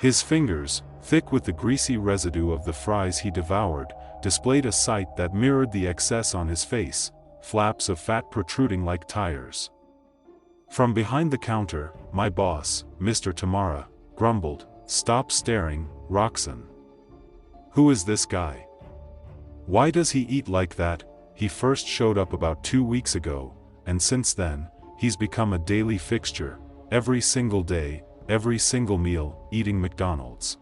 His fingers, thick with the greasy residue of the fries he devoured, displayed a sight that mirrored the excess on his face, flaps of fat protruding like tires. From behind the counter, my boss, Mr. Tamara, grumbled, "Stop staring, Roxanne. Who is this guy? Why does he eat like that?" He first showed up about 2 weeks ago, and since then, he's become a daily fixture, every single day, every single meal, eating McDonald's.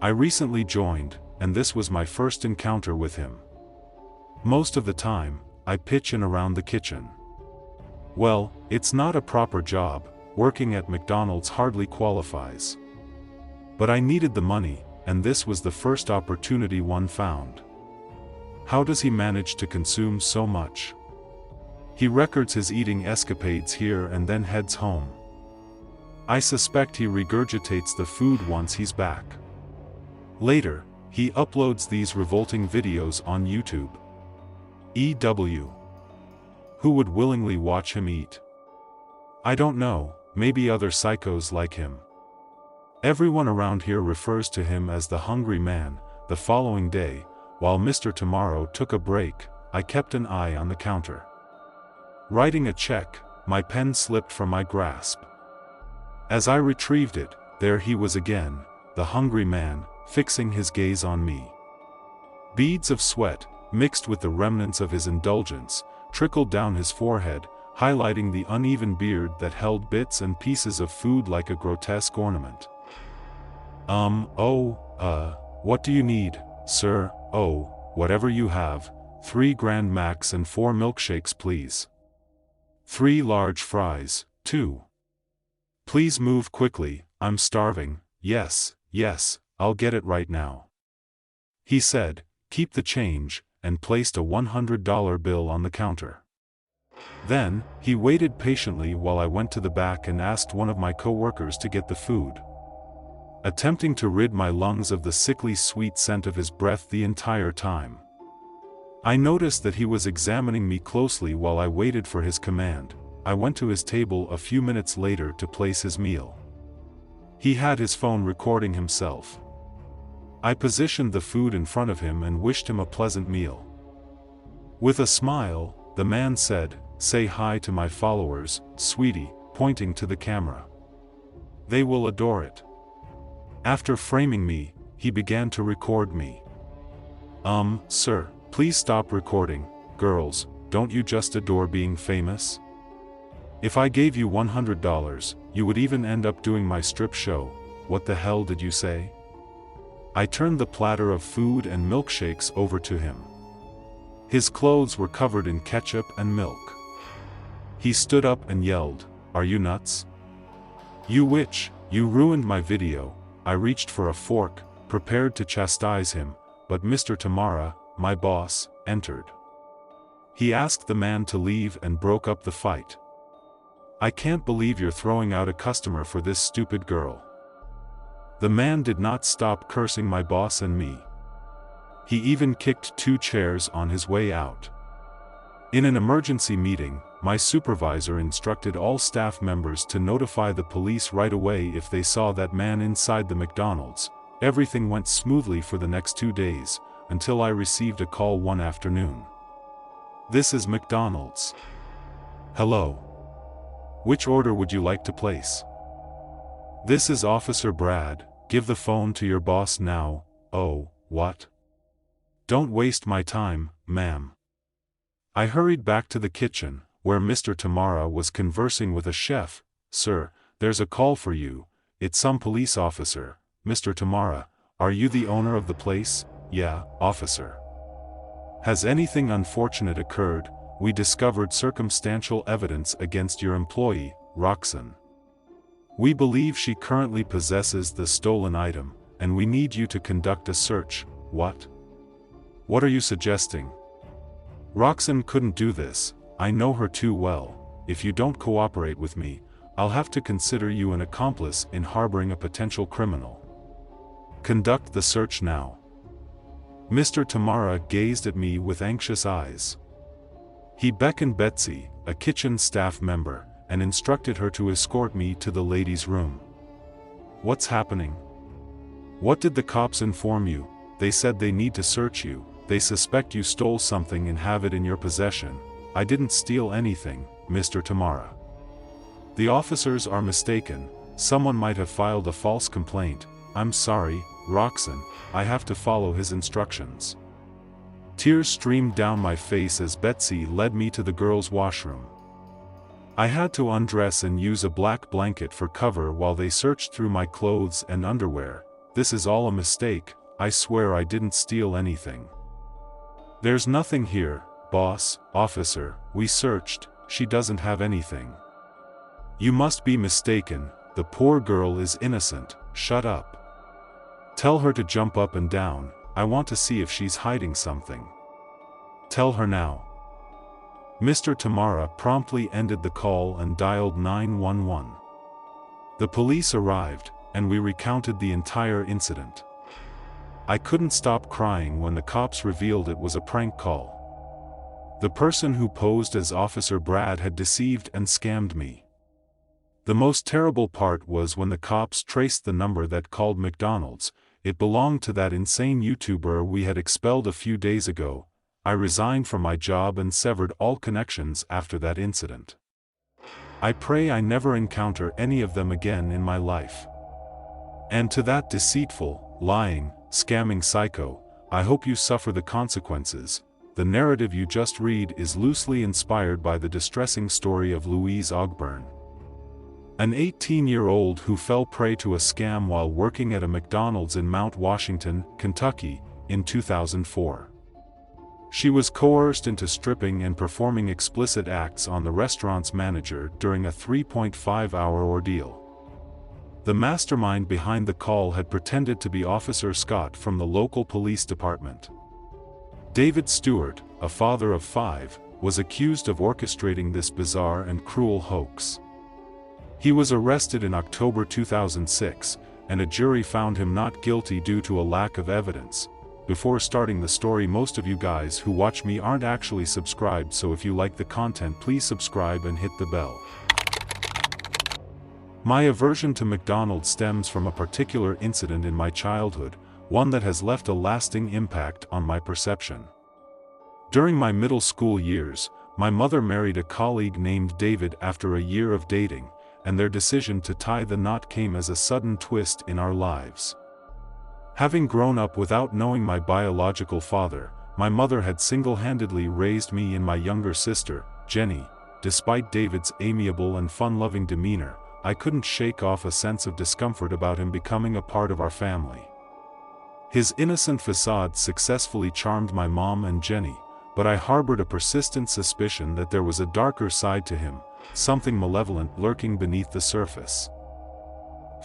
I recently joined, and this was my first encounter with him. Most of the time, I pitch in around the kitchen. Well, it's not a proper job, working at McDonald's hardly qualifies. But I needed the money, and this was the first opportunity one found. How does he manage to consume so much? He records his eating escapades here and then heads home. I suspect he regurgitates the food once he's back. Later, he uploads these revolting videos on YouTube. EW. Who would willingly watch him eat? I don't know, maybe other psychos like him. Everyone around here refers to him as the hungry man. The following day, while Mr. Tomorrow took a break, I kept an eye on the counter. Writing a check, my pen slipped from my grasp. As I retrieved it, there he was again, the hungry man, fixing his gaze on me. Beads of sweat, mixed with the remnants of his indulgence, trickled down his forehead, highlighting the uneven beard that held bits and pieces of food like a grotesque ornament. What do you need, sir? Oh, whatever you have, 3 Grand Macs and 4 milkshakes please. 3 large fries, too. Please move quickly, I'm starving. Yes, I'll get it right now. He said, "Keep the change," and placed a $100 bill on the counter. Then, he waited patiently while I went to the back and asked one of my co-workers to get the food. Attempting to rid my lungs of the sickly sweet scent of his breath the entire time. I noticed that he was examining me closely while I waited for his command. I went to his table a few minutes later to place his meal. He had his phone recording himself. I positioned the food in front of him and wished him a pleasant meal. With a smile, the man said, "Say hi to my followers, sweetie," pointing to the camera. "They will adore it." After framing me, he began to record me. Sir, please stop recording. Girls, don't you just adore being famous? If I gave you $100, you would even end up doing my strip show. What the hell did you say? I turned the platter of food and milkshakes over to him. His clothes were covered in ketchup and milk. He stood up and yelled, "Are you nuts? You witch, you ruined my video." I reached for a fork, prepared to chastise him, but Mr. Tamara, my boss, entered. He asked the man to leave and broke up the fight. "I can't believe you're throwing out a customer for this stupid girl." The man did not stop cursing my boss and me. He even kicked 2 chairs on his way out. In an emergency meeting, my supervisor instructed all staff members to notify the police right away if they saw that man inside the McDonald's. Everything went smoothly for the next 2 days, until I received a call one afternoon. "This is McDonald's. Hello. Which order would you like to place?" "This is Officer Brad, give the phone to your boss now." "Oh, what? Don't waste my time, ma'am." I hurried back to the kitchen, where Mr. Tamara was conversing with a chef. "Sir, there's a call for you. It's some police officer." "Mr. Tamara, are you the owner of the place?" "Yeah, officer." "Has anything unfortunate occurred?" "We discovered circumstantial evidence against your employee, Roxanne. We believe she currently possesses the stolen item, and we need you to conduct a search." "What? What are you suggesting?" "Roxanne couldn't do this. I know her too well. If you don't cooperate with me, I'll have to consider you an accomplice in harboring a potential criminal. Conduct the search now." Mr. Tamara gazed at me with anxious eyes. He beckoned Betsy, a kitchen staff member, and instructed her to escort me to the ladies' room. "What's happening?" What did the cops inform you? They said they need to search you. They suspect you stole something and have it in your possession. I didn't steal anything, Mr. Tamara. The officers are mistaken. Someone might have filed a false complaint. I'm sorry, Roxanne, I have to follow his instructions. Tears streamed down my face as Betsy led me to the girls' washroom. I had to undress and use a black blanket for cover while they searched through my clothes and underwear. This is all a mistake, I swear I didn't steal anything. There's nothing here, boss, officer, we searched, she doesn't have anything. You must be mistaken, the poor girl is innocent, shut up. Tell her to jump up and down, I want to see if she's hiding something. Tell her now. Mr. Tamara promptly ended the call and dialed 911. The police arrived, and we recounted the entire incident. I couldn't stop crying when the cops revealed it was a prank call. The person who posed as Officer Brad had deceived and scammed me. The most terrible part was when the cops traced the number that called McDonald's. It belonged to that insane YouTuber we had expelled a few days ago. I resigned from my job and severed all connections after that incident. I pray I never encounter any of them again in my life. And to that deceitful, lying, scamming psycho, I hope you suffer the consequences. The narrative you just read is loosely inspired by the distressing story of Louise Ogborn, an 18-year-old who fell prey to a scam while working at a McDonald's in Mount Washington, Kentucky, in 2004. She was coerced into stripping and performing explicit acts on the restaurant's manager during a 3.5-hour ordeal. The mastermind behind the call had pretended to be Officer Scott from the local police department. David Stewart, a father of 5, was accused of orchestrating this bizarre and cruel hoax. He was arrested in October 2006, and a jury found him not guilty due to a lack of evidence. Before starting the story, most of you guys who watch me aren't actually subscribed, so if you like the content, please subscribe and hit the bell. My aversion to McDonald's stems from a particular incident in my childhood, one that has left a lasting impact on my perception. During my middle school years, my mother married a colleague named David after a year of dating, and their decision to tie the knot came as a sudden twist in our lives. Having grown up without knowing my biological father, my mother had single-handedly raised me and my younger sister, Jenny. Despite David's amiable and fun-loving demeanor, I couldn't shake off a sense of discomfort about him becoming a part of our family. His innocent facade successfully charmed my mom and Jenny, but I harbored a persistent suspicion that there was a darker side to him, something malevolent lurking beneath the surface.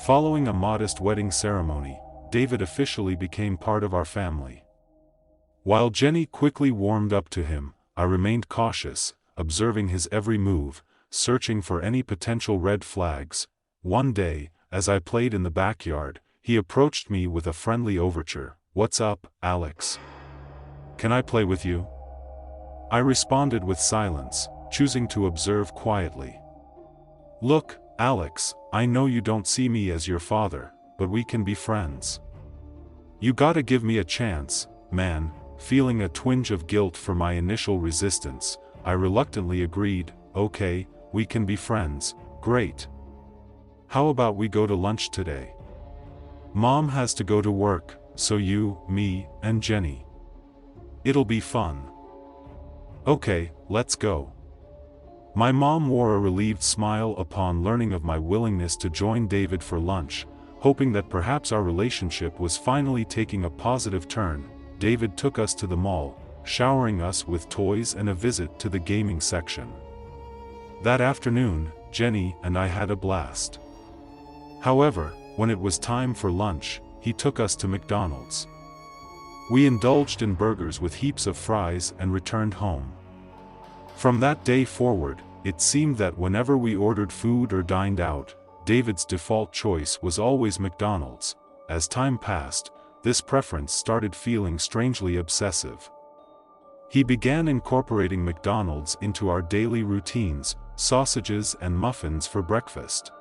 Following a modest wedding ceremony, David officially became part of our family. While Jenny quickly warmed up to him, I remained cautious, observing his every move, searching for any potential red flags. One day, as I played in the backyard, he approached me with a friendly overture. "What's up, Alex? Can I play with you?" I responded with silence, choosing to observe quietly. "Look, Alex, I know you don't see me as your father, but we can be friends. You gotta give me a chance, man." Feeling a twinge of guilt for my initial resistance, I reluctantly agreed. "Okay, we can be friends, great. How about we go to lunch today? Mom has to go to work, so you, me, and Jenny. It'll be fun." "Okay, let's go." My mom wore a relieved smile upon learning of my willingness to join David for lunch, hoping that perhaps our relationship was finally taking a positive turn. David took us to the mall, showering us with toys and a visit to the gaming section. That afternoon, Jenny and I had a blast. However, when it was time for lunch, he took us to McDonald's. We indulged in burgers with heaps of fries and returned home. From that day forward, it seemed that whenever we ordered food or dined out, David's default choice was always McDonald's. As time passed, this preference started feeling strangely obsessive. He began incorporating McDonald's into our daily routines, sausages and muffins for breakfast,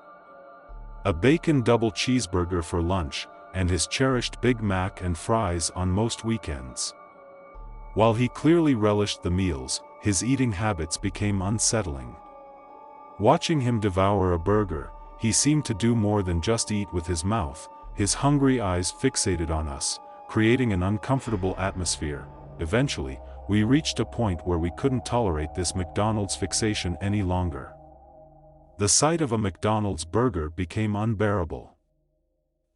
a bacon double cheeseburger for lunch, and his cherished Big Mac and fries on most weekends. While he clearly relished the meals, his eating habits became unsettling. Watching him devour a burger, he seemed to do more than just eat with his mouth, his hungry eyes fixated on us, creating an uncomfortable atmosphere. Eventually, we reached a point where we couldn't tolerate this McDonald's fixation any longer. The sight of a McDonald's burger became unbearable.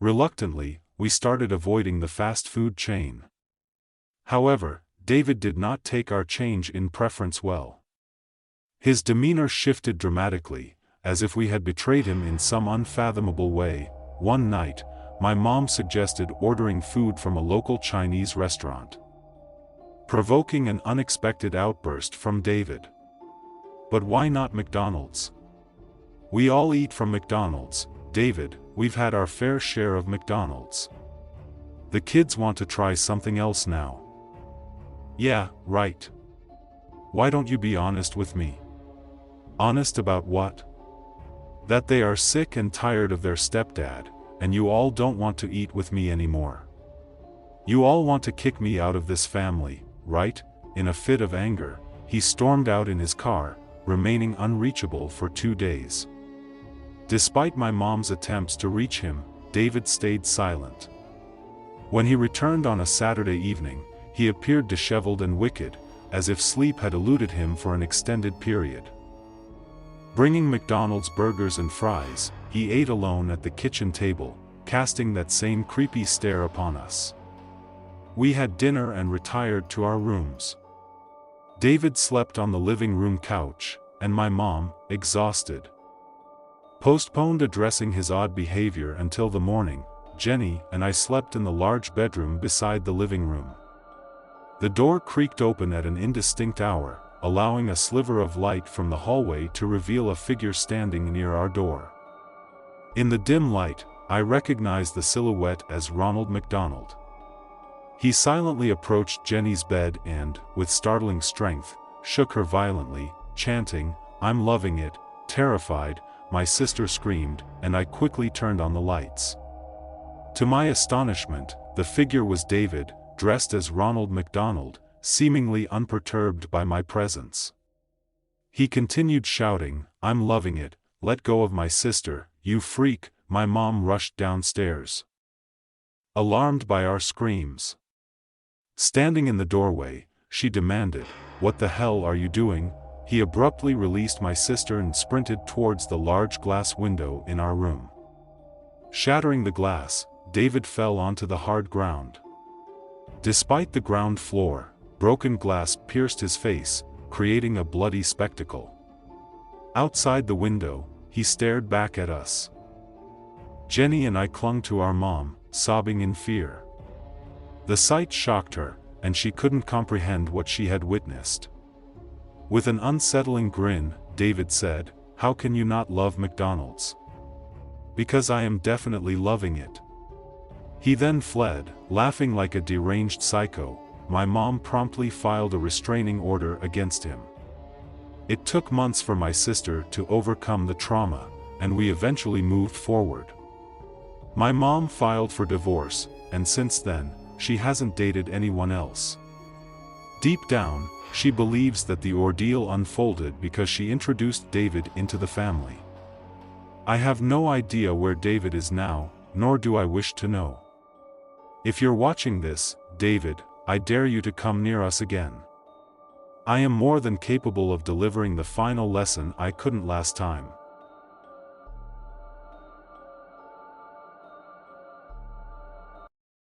Reluctantly, we started avoiding the fast food chain. However, David did not take our change in preference well. His demeanor shifted dramatically, as if we had betrayed him in some unfathomable way. One night, my mom suggested ordering food from a local Chinese restaurant, provoking an unexpected outburst from David. "But why not McDonald's? We all eat from McDonald's, David, we've had our fair share of McDonald's. The kids want to try something else now." "Yeah, right. Why don't you be honest with me?" "Honest about what?" "That they are sick and tired of their stepdad, and you all don't want to eat with me anymore. You all want to kick me out of this family, right?" In a fit of anger, he stormed out in his car, remaining unreachable for 2 days. Despite my mom's attempts to reach him, David stayed silent. When he returned on a Saturday evening, he appeared disheveled and wicked, as if sleep had eluded him for an extended period. Bringing McDonald's burgers and fries, he ate alone at the kitchen table, casting that same creepy stare upon us. We had dinner and retired to our rooms. David slept on the living room couch, and my mom, exhausted, postponed addressing his odd behavior until the morning. Jenny and I slept in the large bedroom beside the living room. The door creaked open at an indistinct hour, allowing a sliver of light from the hallway to reveal a figure standing near our door. In the dim light, I recognized the silhouette as Ronald McDonald. He silently approached Jenny's bed and, with startling strength, shook her violently, chanting, "I'm loving it." Terrified, my sister screamed, and I quickly turned on the lights. To my astonishment, the figure was David, dressed as Ronald McDonald, seemingly unperturbed by my presence. He continued shouting, "I'm loving it, let go of my sister, you freak." My mom rushed downstairs, alarmed by our screams. Standing in the doorway, she demanded, "What the hell are you doing?" He abruptly released my sister and sprinted towards the large glass window in our room. Shattering the glass, David fell onto the hard ground. Despite the ground floor, broken glass pierced his face, creating a bloody spectacle. Outside the window, he stared back at us. Jenny and I clung to our mom, sobbing in fear. The sight shocked her, and she couldn't comprehend what she had witnessed. With an unsettling grin, David said, "How can you not love McDonald's?" "Because I am definitely loving it." He then fled, laughing like a deranged psycho. My mom promptly filed a restraining order against him. It took months for my sister to overcome the trauma, and we eventually moved forward. My mom filed for divorce, and since then, she hasn't dated anyone else. Deep down, she believes that the ordeal unfolded because she introduced David into the family. I have no idea where David is now, nor do I wish to know. If you're watching this, David, I dare you to come near us again. I am more than capable of delivering the final lesson I couldn't last time.